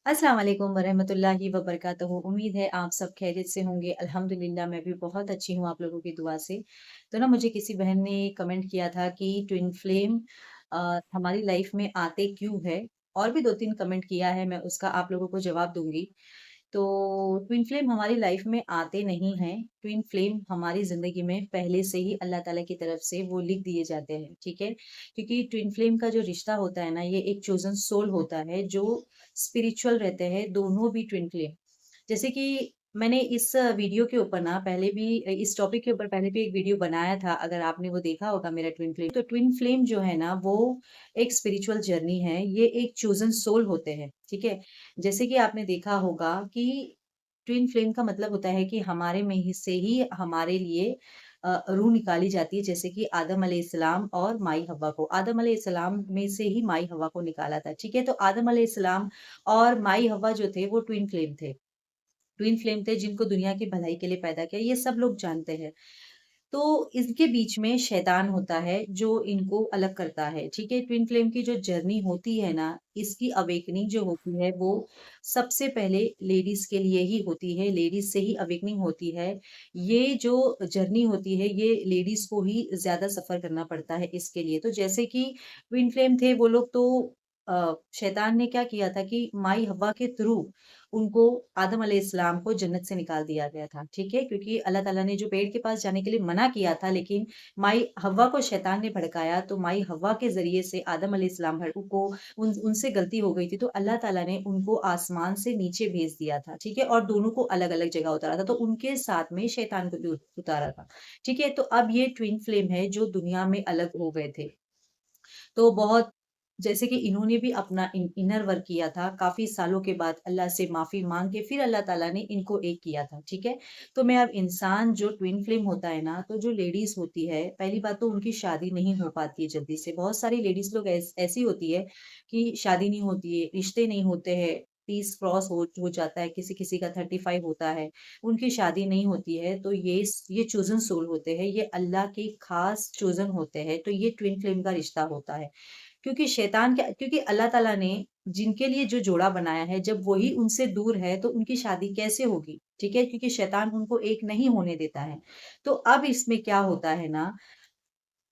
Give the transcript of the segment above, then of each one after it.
अस्सलाम वालेकुम वरहमतुल्लाहि वबरकातुहू। उम्मीद है आप सब खैरियत से होंगे। अल्हम्दुलिल्लाह मैं भी बहुत अच्छी हूँ आप लोगों की दुआ से। तो ना मुझे किसी बहन ने कमेंट किया था कि ट्विन फ्लेम हमारी लाइफ में आते क्यों है? और भी 2-3 कमेंट किया है, मैं उसका आप लोगों को जवाब दूँगी। तो ट्विन फ्लेम हमारी लाइफ में आते नहीं हैं। ट्विन फ्लेम हमारी ज़िंदगी में पहले से ही अल्लाह ताला की तरफ से वो लिख दिए जाते हैं, ठीक है? क्योंकि ट्विन फ्लेम का जो रिश्ता होता है ना, ये एक चोज़न सोल होता है जो स्पिरिचुअल रहते हैं, दोनों भी ट्विन फ्लेम। जैसे कि मैंने इस वीडियो के ऊपर ना पहले भी इस टॉपिक के ऊपर पहले भी एक वीडियो बनाया था, अगर आपने वो देखा होगा मेरा ट्विन फ्लेम। तो ट्विन फ्लेम जो है ना, वो एक स्पिरिचुअल जर्नी है, ये एक चोज़न सोल होते हैं, ठीक है? जैसे कि आपने देखा होगा कि ट्विन फ्लेम का मतलब होता है कि हमारे में ही से ही हमारे लिए रूह निकाली जाती है, जैसे कि आदम अलैहिस्सलाम और माई हव्वा को। आदम अलैहिस्सलाम में से ही माई हव्वा को निकाला था, ठीक है? तो आदम अलैहिस्सलाम और माई हव्वा जो थे वो ट्विन फ्लेम थे जिनको दुनिया की भलाई के लिए पैदा किया, ये सब लोग जानते हैं। तो इसके बीच में शैतान होता है जो इनको अलग करता है, ठीक है? ट्विन फ्लेम की जो जर्नी होती है ना, इसकी अवेकनिंग जो होती है वो सबसे पहले लेडीज़ के लिए ही होती है, लेडीज़ से ही अवेकनिंग होती है। ये जो जर्नी होती है ये लेडीज़ को ही ज़्यादा सफ़र करना पड़ता है इसके लिए। तो जैसे कि ट्विन फ्लेम थे वो लोग तो शैतान ने क्या किया था कि माई हव्वा के थ्रू उनको आदम अलैहिस्सलाम को जन्नत से निकाल दिया गया था, ठीक है? क्योंकि अल्लाह ताला ने जो पेड़ के पास जाने के लिए मना किया था, लेकिन माई हव्वा को शैतान ने भड़काया, तो माई हव्वा के ज़रिए से आदम अलैहिस्सलाम को उनसे गलती हो गई थी, तो अल्लाह ताला ने उनको आसमान से नीचे भेज दिया था, ठीक है? और दोनों को अलग-अलग जगह उतारा था, तो उनके साथ में शैतान को भी उतारा था, ठीक है? तो अब ये ट्विन फ्लेम है जो दुनिया में अलग हो गए थे। तो बहुत जैसे कि इन्होंने भी अपना इनर वर्क किया था, काफ़ी सालों के बाद अल्लाह से माफ़ी माँग के फिर अल्लाह ताला ने इनको एक किया था, ठीक है? तो मैं अब इंसान जो ट्विन फ्लेम होता है ना, तो जो लेडीज़ होती है, पहली बात तो उनकी शादी नहीं हो पाती है जल्दी से। बहुत सारी लेडीज़ लोग ऐसी होती है कि शादी नहीं होती है, रिश्ते नहीं होते हैं, 30 क्रॉस हो जाता है, किसी-किसी का 35 होता है, उनकी शादी नहीं होती है, तो ये चोज़न सोल होते हैं, ये अल्लाह के खास चोज़न होते हैं, तो ये ट्विन फ्लेम का रिश्ता होता है। क्योंकि अल्लाह ताला ने जिनके लिए जो जोड़ा बनाया है, जब वही उनसे दूर है, तो उनकी शादी कैसे होगी? ठीक है? क्योंकि शैतान उनको एक नहीं होने देता है। तो अब इसमें क्या होता है ना,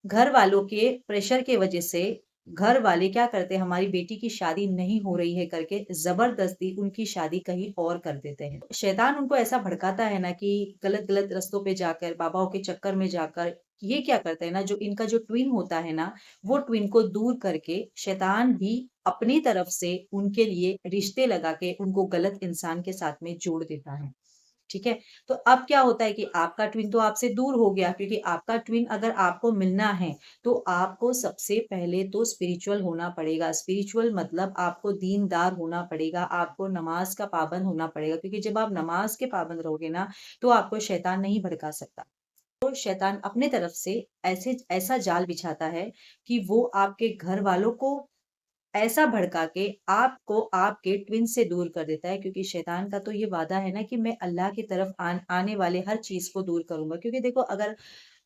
घर वालों के प्रेशर के वजह से घर वाले क्या करते हैं, हमारी बेटी की शादी नहीं हो रही है करके ज़बरदस्ती उनकी शादी कहीं और कर देते हैं। शैतान उनको ऐसा भड़काता है ना कि गलत-गलत रास्तों पे जाकर, बाबाओं के चक्कर में जाकर ये क्या करते हैं ना, जो इनका जो ट्विन होता है ना, वो ट्विन को दूर करके शैतान भी अपनी तरफ से उनके लिए रिश्ते लगा के उनको गलत इंसान के साथ में जोड़ देता है। ठीक है? तो अब क्या होता है कि आपका ट्विन तो आपसे दूर हो गया, क्योंकि आपका ट्विन अगर आपको मिलना है, तो आपको सबसे पहले तो स्पिरिचुअल होना पड़ेगा। स्पिरिचुअल मतलब आपको दीनदार होना पड़ेगा, आपको नमाज़ का पाबंद होना पड़ेगा, क्योंकि जब आप नमाज़ के पाबंद रहोगे ना, तो आपको शैतान नहीं भड़का सकता। तो शैतान अपने तरफ से ऐसा जाल बिछाता है कि वो आपके घर वालों को ऐसा भड़का के आपको आपके ट्विन से दूर कर देता है, क्योंकि शैतान का तो ये वादा है ना कि मैं अल्लाह की तरफ आने वाले हर चीज़ को दूर करूँगा। क्योंकि देखो, अगर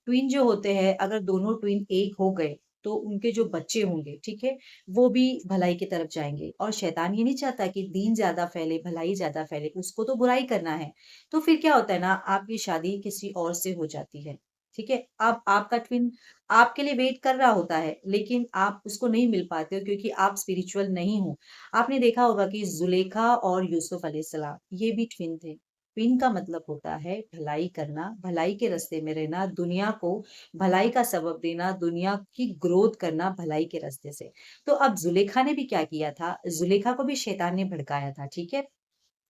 ट्विन जो होते हैं, अगर दोनों ट्विन एक हो गए, तो उनके जो बच्चे होंगे, ठीक है? वो भी भलाई की तरफ जाएँगे, और शैतान ये नहीं चाहता कि दीन ज़्यादा फैले, भलाई ज़्यादा फैले, उसको तो बुराई करना है। तो फिर क्या होता है ना, आपकी शादी किसी और से हो जाती है, ठीक है? अब आपका ट्विन आपके लिए वेट कर रहा होता है, लेकिन आप उसको नहीं मिल पाते हो क्योंकि आप स्पिरिचुअल नहीं हो। आपने देखा होगा कि ज़ुलेखा और यूसुफ अलैहिस्सलाम, ये भी ट्विन थे। ट्विन का मतलब होता है भलाई करना, भलाई के रास्ते में रहना, दुनिया को भलाई का सबब देना, दुनिया की ग्रोथ करना भलाई के रास्ते से। तो अब ज़ुलेखा ने भी क्या किया था, ज़ुलेखा को भी शैतान ने भड़काया था, ठीक है?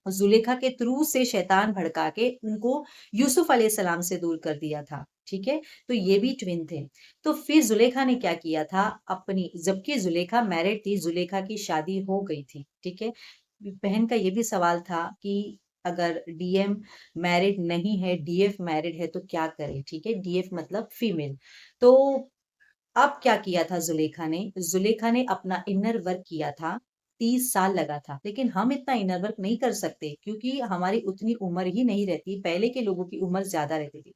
ज़ुलेखा के थ्रू से शैतान भड़का के उनको यूसुफ अलैहिस्सलाम से दूर कर दिया था, ठीक है? तो ये भी ट्विन थे। तो फिर ज़ुलेखा ने क्या किया था, अपनी जबकि ज़ुलेखा मैरिड थी, ज़ुलेखा की शादी हो गई थी, ठीक है? बहन का ये भी सवाल था कि अगर डीएम मैरिड नहीं है, डीएफ मैरिड है तो क्या करें, ठीक है? डीएफ मतलब फीमेल। तो अब क्या किया था ज़ुलेखा ने? ज़ुलेखा ने अपना इनर वर्क किया था, 30 साल लगा था। लेकिन हम इतना इनर वर्क नहीं कर सकते क्योंकि हमारी उतनी उम्र ही नहीं रहती, पहले के लोगों की उम्र ज़्यादा रहती थी।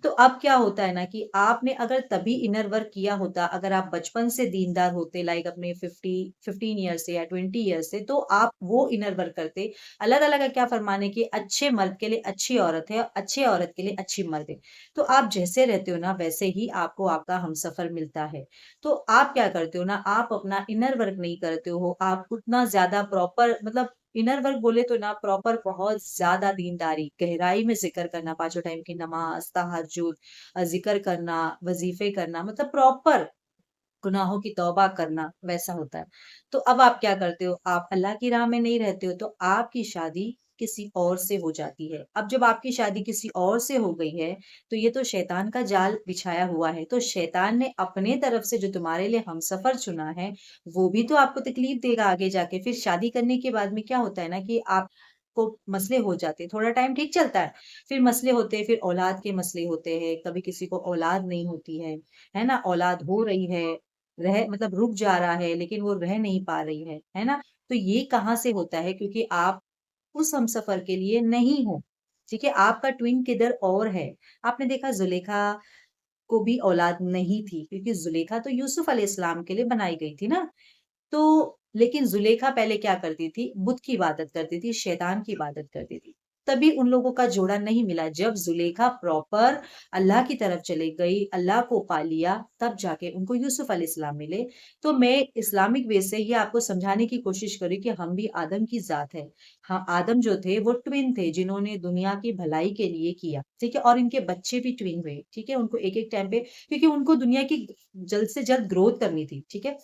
तो अब क्या होता है ना कि आपने अगर तभी इनर वर्क किया होता, अगर आप बचपन से दीनदार होते लाइक अपने 15 ईयर्स से या 20 ईयर्स से, तो आप वो इनर वर्क करते। अल्लाह ताला का क्या फरमान है कि अच्छे मर्द के लिए अच्छी औरत है और अच्छे औरत के लिए अच्छी मर्द है। तो आप जैसे रहते हो ना वैसे ही आपको आपका हमसफ़र मिलता है। तो आप क्या करते हो ना, आप अपना इनर वर्क नहीं करते हो, आप उतना ज़्यादा प्रॉपर मतलब इनर वर्क बोले तो ना प्रॉपर बहुत ज़्यादा दीनदारी, गहराई में ज़िक्र करना, पाँचों टाइम की नमाज़, तहज्जुद ज़िक्र करना, वज़ीफ़े करना मतलब प्रॉपर गुनाहों की तौबा करना, वैसा होता है। तो अब आप क्या करते हो, आप अल्लाह की राह में नहीं रहते हो, तो आपकी शादी किसी और से हो जाती है। अब जब आपकी शादी किसी और से हो गई है, तो ये तो शैतान का जाल बिछाया हुआ है। तो शैतान ने अपने तरफ से जो तुम्हारे लिए हमसफ़र चुना है, वो भी तो आपको तकलीफ देगा आगे जाके। फिर शादी करने के बाद में क्या होता है ना कि आपको मसले हो जाते हैं, थोड़ा टाइम ठीक चलता है, फिर मसले होते हैं, फिर औलाद के मसले होते हैं, कभी किसी को औलाद नहीं होती है ना? औलाद हो रही है, रह मतलब रुक जा रहा है लेकिन वो रह नहीं पा रही है ना? तो ये कहाँ से होता है क्योंकि आप उस हमसफ़र के लिए नहीं हो, ठीक है? आपका ट्विन किधर और है। आपने देखा ज़ुलेखा को भी औलाद नहीं थी क्योंकि ज़ुलेखा तो यूसुफ़ अलैहिस्सलाम के लिए बनाई गई थी ना। तो लेकिन ज़ुलेखा पहले क्या करती थी, बुत की इबादत करती थी, शैतान की इबादत करती थी। तभी उन लोगों का जोड़ा नहीं मिला, जब ज़ुलेखा प्रॉपर अल्लाह की तरफ चली गई, अल्लाह को पा लिया, तब जाके उनको यूसुफ अलैहिस्सलाम मिले। तो मैं इस्लामिक वे से ये आपको समझाने की कोशिश करी कि हम भी आदम की ज़ात है। हाँ, आदम जो थे वो ट्विन थे जिन्होंने दुनिया की भलाई के लिए किया, ठीक है? और इनके बच्चे भी ट्विन हुए, ठीक है? उनको एक-एक टाइम पे क्योंकि उनको दुनिया की जल्द से जल्द ग्रोथ करनी थी, ठीक है?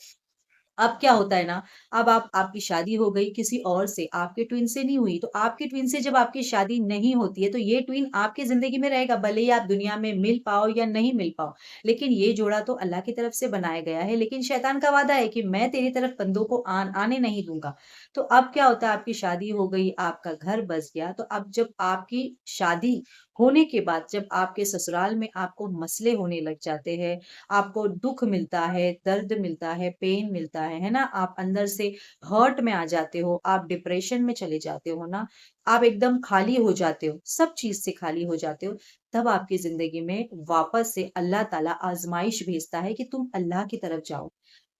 अब क्या होता है ना, अब आप आपकी शादी हो गई किसी और से, आपके ट्विन से नहीं हुई, तो आपके ट्विन से जब आपकी शादी नहीं होती है, तो ये ट्विन आपकी ज़िंदगी में रहेगा, भले ही आप दुनिया में मिल पाओ या नहीं मिल पाओ। लेकिन ये जोड़ा तो अल्लाह की तरफ से बनाया गया है, लेकिन शैतान का वादा है कि मैं तेरी तरफ बंदों को आने नहीं दूँगा। तो अब क्या होता है, आपकी शादी हो गई, आपका घर बस गया, तो अब जब आपकी शादी होने के बाद जब आपके ससुराल में आपको मसले होने लग जाते हैं, आपको दुःख मिलता है, दर्द मिलता है, पेन मिलता है ना? आप अंदर से हर्ट में आ जाते हो, आप डिप्रेशन में चले जाते हो ना, आप एकदम खाली हो जाते हो, सब चीज़ से खाली हो जाते हो, तब आपकी ज़िंदगी में वापस से अल्लाह ताला आज़माइश भेजता है कि तुम अल्लाह की तरफ जाओ,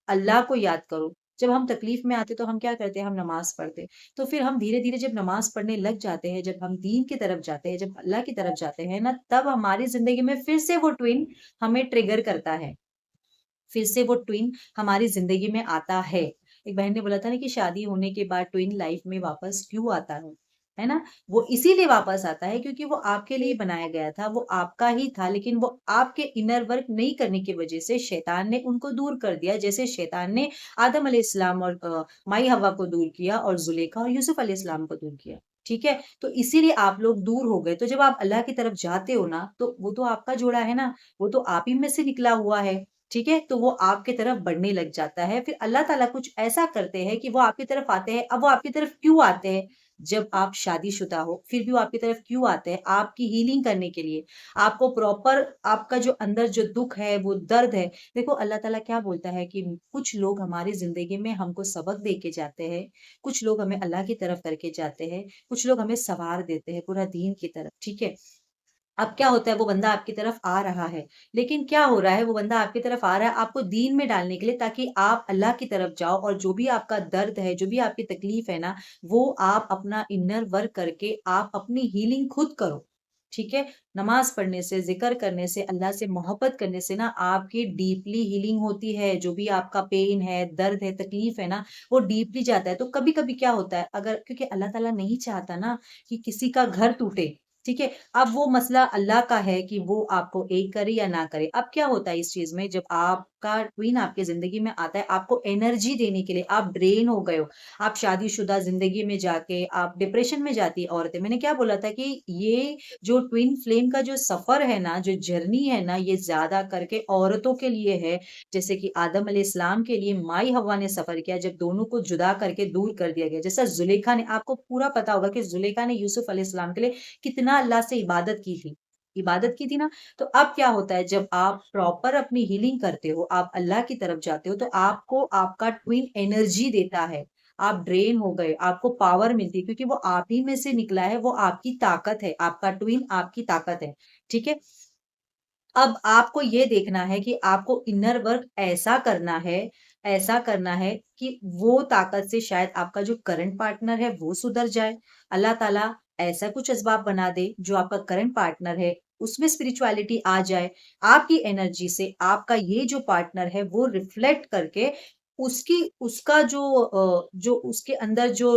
अल्लाह को याद करो। जब हम तकलीफ में आते तो हम क्या करते हैं? हम नमाज़ पढ़ते। तो फिर हम धीरे-धीरे जब नमाज़ पढ़ने लग जाते हैं, जब हम दीन की तरफ जाते हैं, जब अल्लाह की तरफ जाते हैं ना, तब हमारी ज़िंदगी में फिर से वो ट्विन हमें ट्रिगर करता है। फिर से वो ट्विन हमारी ज़िंदगी में आता है। एक बहन ने बोला था ना कि शादी होने के बाद ट्विन लाइफ़ में वापस क्यों आता है ना? वो इसीलिए वापस आता है क्योंकि वो आपके लिए बनाया गया था, वो आपका ही था लेकिन वो आपके इनर वर्क नहीं करने की वज़ह से शैतान ने उनको दूर कर दिया। जैसे शैतान ने आदम अलैहिस्सलाम और माई हव्वा को दूर किया और ज़ुलेखा और यूसुफ अलैहिस्सलाम को दूर किया। ठीक है? तो इसीलिए आप लोग दूर हो गए। तो जब आप अल्लाह की तरफ जाते हो ना, तो वो तो आपका जोड़ा है ना, वो तो आप ही में से निकला हुआ है। ठीक है? तो वो आपकी तरफ बढ़ने लग जाता है। फिर अल्लाह ताला कुछ ऐसा करते हैं कि वो आपकी तरफ आते हैं। अब वो आपकी तरफ क्यों आते हैं? जब आप शादीशुदा हो, फिर भी वो आपकी तरफ क्यों आते हैं? आपकी हीलिंग करने के लिए। आपको प्रॉपर आपका जो अंदर जो दुःख है, वो दर्द है। देखो अल्लाह ताला क्या बोलता है कि कुछ लोग हमारी ज़िंदगी में हमको सबक दे के जाते हैं, कुछ लोग हमें अल्लाह की तरफ करके जाते हैं, कुछ लोग हमें सँवार देते हैं पूरा दीन की तरफ। ठीक है? अब क्या होता है वो बंदा आपकी तरफ आ रहा है, लेकिन क्या हो रहा है वो बंदा आपकी तरफ आ रहा है आपको दीन में डालने के लिए ताकि आप अल्लाह की तरफ जाओ और जो भी आपका दर्द है, जो भी आपकी तकलीफ है ना, वो आप अपना इनर वर्क करके आप अपनी हीलिंग खुद करो। ठीक है? नमाज़ पढ़ने से, ज़िक्र करने से, अल्लाह से मोहब्बत करने से ना आपकी डीपली हीलिंग होती है, जो भी आपका पेन है, दर्द है, तकलीफ है ना, वो डीपली जाता है। तो कभी-कभी क्या होता है अगर क्योंकि अल्लाह ताला नहीं चाहता ना कि किसी का घर टूटे, ठीक है? अब वो मसला अल्लाह का है कि वो आपको एक करे या ना करे। अब क्या होता है इस चीज़ में जब आपका ट्विन आपकी ज़िंदगी में आता है, आपको एनर्जी देने के लिए आप ड्रेन हो गए हो। आप शादीशुदा ज़िंदगी में जाके आप डिप्रेशन में जाती है औरतें। मैंने क्या बोला था कि ये जो ट्विन फ्लेम का जो सफ़र है ना, जो जर्नी है ना, ये ज़्यादा करके औरतों के लिए है। जैसे कि आदम अलैहिस्सलाम के लिए माई हव्वा ने सफ़र किया जब दोनों को जुदा करके दूर कर दिया गया। जैसा ज़ुलेखा ने आपको पूरा पता होगा कि ज़ुलेखा ने यूसुफ अलैहिस्सलाम के लिए कितना अल्लाह से इबादत की थी। इबादत की थी ना, तो अब क्या होता है जब आप प्रॉपर अपनी हीलिंग करते हो, आप अल्लाह की तरफ जाते हो, तो आपको आपका ट्विन एनर्जी देता है। आप ड्रेन हो गए, आपको पावर मिलती है क्योंकि वो आप ही में से निकला है, वो आपकी ताकत है, आपका ट्विन आपकी ताकत है, ठीक है? अब आपको ये देखना है कि आपको इनर वर्क ऐसा करना है कि वो ताकत से शायद आपका जो करंट पार्टनर है वो सुधर जाए। अल्लाह ताला ऐसा कुछ असबाब बना दे जो आपका करंट पार्टनर है उसमें स्पिरिचुअलिटी आ जाए। आपकी एनर्जी से आपका ये जो पार्टनर है वो रिफ्लेक्ट करके जो उसके अंदर जो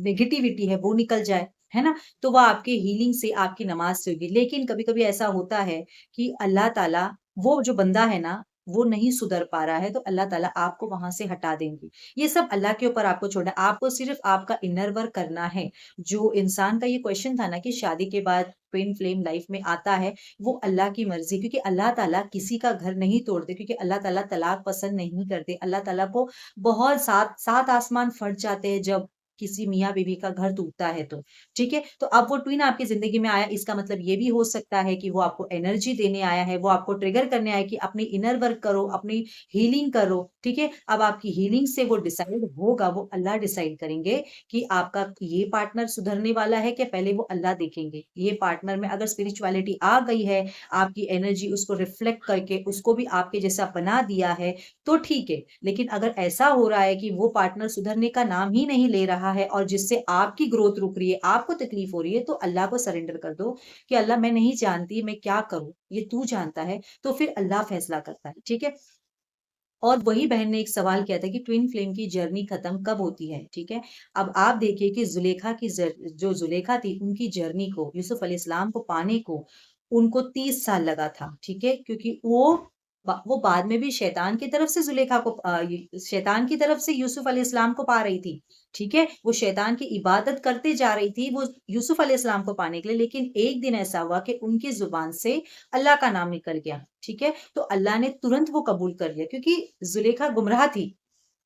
नेगेटिविटी है वो निकल जाए, है ना? तो वो आपके हीलिंग से, आपकी नमाज़ से होगी। लेकिन कभी-कभी ऐसा होता है कि अल्लाह ताला वो जो बंदा है ना, वो नहीं सुधर पा रहा है, तो अल्लाह ताला आपको वहाँ से हटा देंगे। ये सब अल्लाह के ऊपर आपको छोड़ना है। आपको सिर्फ़ आपका इनर वर्क करना है। जो इंसान का ये क्वेश्चन था ना कि शादी के बाद ट्विन फ्लेम लाइफ़ में आता है, वो अल्लाह की मर्ज़ी क्योंकि अल्लाह ताला किसी का घर नहीं तोड़ते क्योंकि अल्लाह ताला तलाक पसंद नहीं करते। अल्लाह ताला को बहुत सात आसमान फट जाते हैं जब किसी मियाँ-बीवी का घर टूटता है तो। ठीक है? तो अब वो ट्विन आपकी ज़िंदगी में आया इसका मतलब ये भी हो सकता है कि वो आपको एनर्जी देने आया है, वो आपको ट्रिगर करने आया है कि अपनी इनर वर्क करो, अपनी हीलिंग करो, ठीक है? अब आपकी हीलिंग से वो डिसाइड होगा, वो अल्लाह डिसाइड करेंगे कि आपका ये पार्टनर सुधरने वाला है क्या पहले वो अल्लाह देखेंगे। ये पार्टनर में अगर स्पिरिचुअलिटी आ गई है, आपकी एनर्जी उसको रिफ्लेक्ट करके उसको भी आपके जैसा बना दिया है, तो ठीक है। लेकिन अगर ऐसा हो रहा है कि वो पार्टनर सुधरने का नाम ही नहीं ले रहा है और जिससे आपकी ग्रोथ रुक रही है, आपको तकलीफ हो रही है, तो अल्लाह को सरेंडर कर दो कि अल्लाह मैं नहीं जानती मैं क्या करूँ? ये तू जानता है। तो फिर अल्लाह फैसला करता है, ठीक है? और वही बहन ने एक सवाल किया था कि ट्विन फ्लेम की जर्नी खत्म कब होती है, ठीक है? अब आप देखिए कि जो जुलेखा थी उनकी जर्नी को यूसुफ अलैहिस्सलाम को पाने को उनको 30 साल लगा था, ठीक है? क्योंकि वो बाद में भी शैतान की तरफ से शैतान की तरफ से यूसुफ अलैहिस्सलाम को पा रही थी, ठीक है? वो शैतान की इबादत करते जा रही थी, वो यूसुफ अलैहिस्सलाम को पाने के लिए, लेकिन एक दिन ऐसा हुआ कि उनकी ज़ुबान से अल्लाह का नाम निकल गया, ठीक है? तो अल्लाह ने तुरंत वो कबूल कर लिया क्योंकि ज़ुलेखा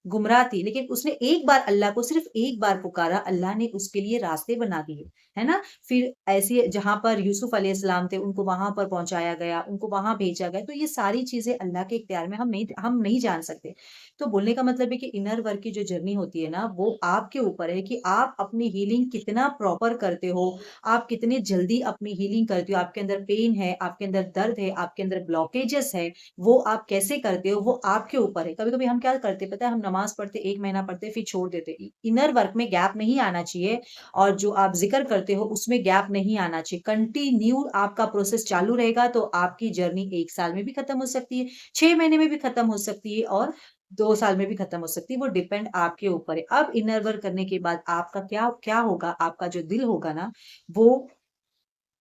गुमराह थी, लेकिन उसने एक बार अल्लाह को सिर्फ़ एक बार पुकारा, अल्लाह ने उसके लिए रास्ते बना दिए, है ना? फिर ऐसे जहाँ पर यूसुफ अलैहिस्सलाम थे, उनको वहाँ पर पहुँचाया गया, उनको वहाँ भेजा गया, तो ये सारी चीज़ें अल्लाह के इख्तियार में हम नहीं जान सकते। तो बोलने का मतलब है कि इनर वर्क की जो जर्नी होती है ना, वो आपके ऊपर है कि आप अपनी हीलिंग कितना प्रॉपर करते हो, आप कितने जल्दी अपनी हीलिंग करते हो, आपके अंदर पेन है, आपके अंदर दर्द है, आपके अंदर ब्लॉकेजेस है, वो आप कैसे करते हो, वो आपके ऊपर है। कभी-कभी हम क्या करते हैं पता है, हम नमाज़ पढ़ते 1 महीना पढ़ते फिर छोड़ देते। इनर वर्क में गैप नहीं आना चाहिए और जो आप ज़िक्र करते हो उसमें गैप नहीं आना चाहिए। कंटिन्यू आपका प्रोसेस चालू रहेगा तो आपकी जर्नी 1 साल में भी खत्म हो सकती है, 6 महीने में भी खत्म हो सकती है और 2 साल में भी खत्म हो सकती है, वो डिपेंड आपके ऊपर है। अब इनर वर्क करने के बाद आपका क्या क्या होगा, आपका जो दिल होगा ना, वो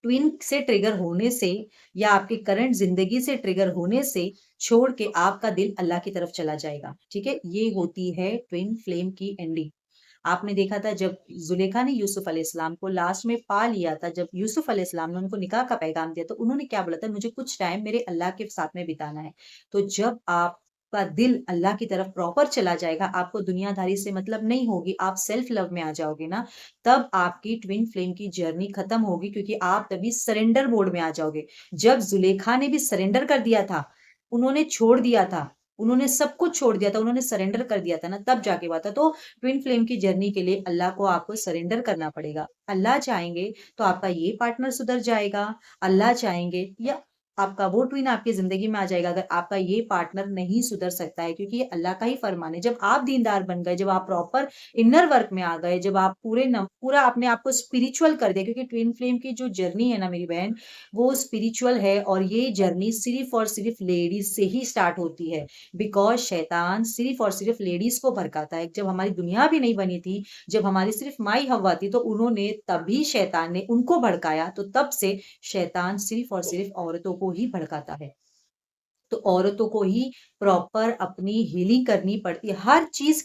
ट्विन से ट्रिगर होने से या आपकी करंट ज़िंदगी से ट्रिगर होने से छोड़ के आपका दिल अल्लाह की तरफ चला जाएगा, ठीक है? ये होती है ट्विन फ्लेम की एंडिंग। आपने देखा था जब ज़ुलेखा ने यूसुफ अलैहिस्सलाम को लास्ट में पा लिया था, जब यूसुफ अलैहिस्सलाम ने उनको निकाह का पैगाम दिया, तो उन्होंने क्या बोला था, मुझे कुछ टाइम मेरे अल्लाह के साथ में बिताना है। तो जब आपका दिल अल्लाह की तरफ प्रॉपर चला जाएगा, आपको दुनियादारी से मतलब नहीं होगी, आप सेल्फ लव में आ जाओगे ना, तब आपकी ट्विन फ्लेम की जर्नी खत्म होगी क्योंकि आप तभी सरेंडर मोड में आ जाओगे। जब ज़ुलेखा ने भी सरेंडर कर दिया था, उन्होंने छोड़ दिया था, उन्होंने सब कुछ छोड़ दिया था, उन्होंने सरेंडर कर दिया था ना, तब जाके हुआ था। तो ट्विन फ्लेम की जर्नी के लिए अल्लाह को आपको सरेंडर करना पड़ेगा। अल्लाह चाहेंगे तो आपका ये पार्टनर सुधर जाएगा, अल्लाह चाहेंगे या आपका वो ट्विन आपकी ज़िंदगी में आ जाएगा अगर आपका ये पार्टनर नहीं सुधर सकता है क्योंकि ये अल्लाह का ही फरमान है। जब आप दीनदार बन गए, जब आप प्रॉपर इनर वर्क में आ गए, जब आप पूरा अपने आप को स्पिरिचुअल कर दिया क्योंकि ट्विन फ्लेम की जो जर्नी है ना मेरी बहन, वो स्पिरिचुअल है और ये जर्नी सिर्फ़ और सिर्फ़ लेडीज़ से ही स्टार्ट होती है। बिकॉज़ शैतान सिर्फ़ और सिर्फ़ लेडीज़ को भड़काता है। जब हमारी दुनिया भी नहीं बनी थी, जब हमारी सिर्फ़ माई हव्वा थी, तो उन्होंने तभी शैतान ने उनको भड़काया, तो तब से शैतान सिर्फ़ और सिर्फ़ औरतों को ही भड़काता है। तो औरतों को ही प्रॉपर अपनी हीलिंग करनी पड़ती है, हर चीज़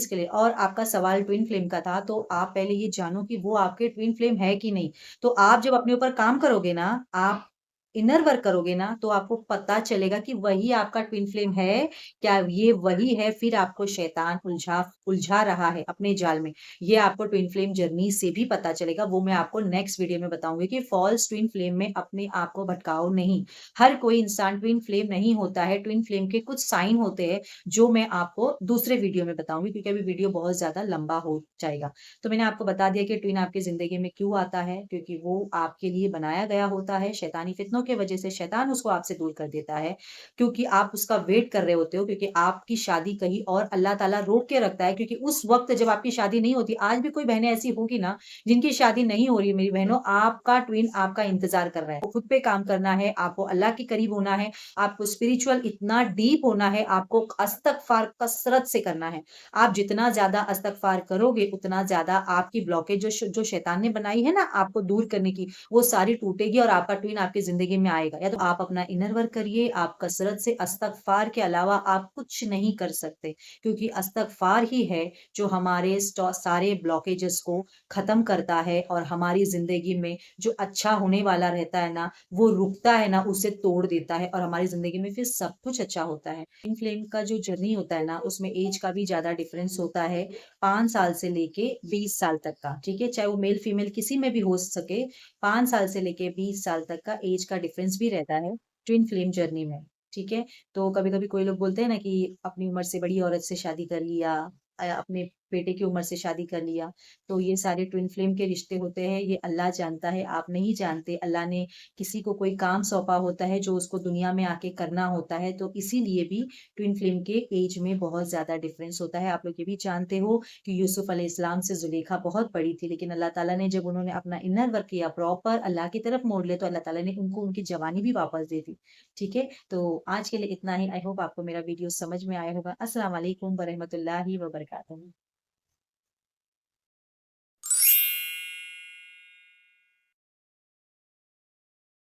के लिए। और आपका सवाल ट्विन फ्लेम का था, तो आप पहले ये जानो कि वो आपके ट्विन फ्लेम है कि नहीं। तो आप जब अपने ऊपर काम करोगे ना, आप इनर वर्क करोगे ना, तो आपको पता चलेगा कि वही आपका ट्विन फ्लेम है, क्या ये वही है, फिर आपको शैतान उलझा उलझा रहा है अपने जाल में। ये आपको ट्विन फ्लेम जर्नी से भी पता चलेगा, वो मैं आपको नेक्स्ट वीडियो में बताऊँगी कि फॉल्स ट्विन फ्लेम में अपने आप को भटकाओ नहीं। हर कोई इंसान ट्विन फ्लेम नहीं होता है, ट्विन फ्लेम के कुछ साइन होते हैं, जो मैं आपको दूसरे वीडियो में बताऊँगी क्योंकि अभी वीडियो बहुत ज़्यादा लंबा हो जाएगा। तो मैंने आपको बता दिया कि ट्विन आपकी ज़िंदगी में क्यों आता है, क्योंकि वो आपके लिए बनाया गया होता है, शैतानी फितनों की वजह से शैतान उसको आपसे दूर कर देता है, क्योंकि आप उसका वेट कर रहे होते हो, क्योंकि आपकी शादी कहीं और अल्लाह ताला रोक के रखता है, क्योंकि उस वक़्त जब आपकी शादी नहीं होती, आज भी कोई बहनें ऐसी होंगी ना, जिनकी शादी नहीं हो रही है मेरी बहनों, आपका ट्विन आपका इंतज़ार कर रहा है। खुद पे काम करना है, आपको अल्लाह के करीब होना है, आपको स्पिरिचुअल इतना डीप होना है, आपको इस्तग़फ़ार कसरत से करना है। आप जितना ज़्यादा इस्तग़फ़ार करोगे, उतना ज़्यादा आपकी ब्लॉकेज जो शैतान ने बनाई है ना आपको दूर करने की, वो सारी टूटेगी और आपका ट्विन आपकी ज़िंदगी में आएगा। या तो आप अपना इनर वर्क करिए, आप कसरत से इस्तग़फ़ार के अलावा आप कुछ नहीं कर सकते, क्योंकि इस्तग़फ़ार ही है जो हमारे सारे ब्लॉकेजेस को ख़त्म करता है और हमारी ज़िंदगी में जो अच्छा होने वाला रहता है ना, वो रुकता है ना, उसे तोड़ देता है और हमारी ज़िंदगी में फिर सब कुछ अच्छा होता है। इन फ्लेम का जो जर्नी होता है ना, उसमें ऐज का भी ज़्यादा डिफ़रेंस होता है, 5 साल से लेके 20 साल तक का, ठीक है? चाहे वो मेल फीमेल किसी में भी हो सके, 5 साल से लेके 20 साल तक का ऐज का डिफ़रेंस भी रहता है, ट्विन फ्लेम जर्नी में, ठीक है? तो कभी-कभी कोई लोग बोलते हैं ना कि अपनी उम्र से बड़ी औरत से शादी कर लिया अपने बेटे की उम्र से शादी कर लिया, तो ये सारे ट्विन फ्लेम के रिश्ते होते हैं, ये अल्लाह जानता है, आप नहीं जानते। अल्लाह ने किसी को कोई काम सौंपा होता है, जो उसको दुनिया में आके करना होता है, तो इसीलिए भी ट्विन फ्लेम के ऐज में बहुत ज़्यादा डिफ़रेंस होता है। आप लोग ये भी जानते हो कि यूसुफ अलैहिस्सलाम से ज़ुलेखा बहुत बड़ी थी, लेकिन अल्लाह ताला ने जब उन्होंने अपना इनर वर्क किया, प्रॉपर अल्लाह की तरफ मोड़ लिया, तो अल्लाह ताला ने उनको उनकी जवानी भी वापस दे दी। ठीक है? तो आज के लिए इतना ही। आई होप आपको मेरा वीडियो समझ में आया होगा। अस्सलाम वालेकुम व रहमतुल्लाहि व बरकातहू।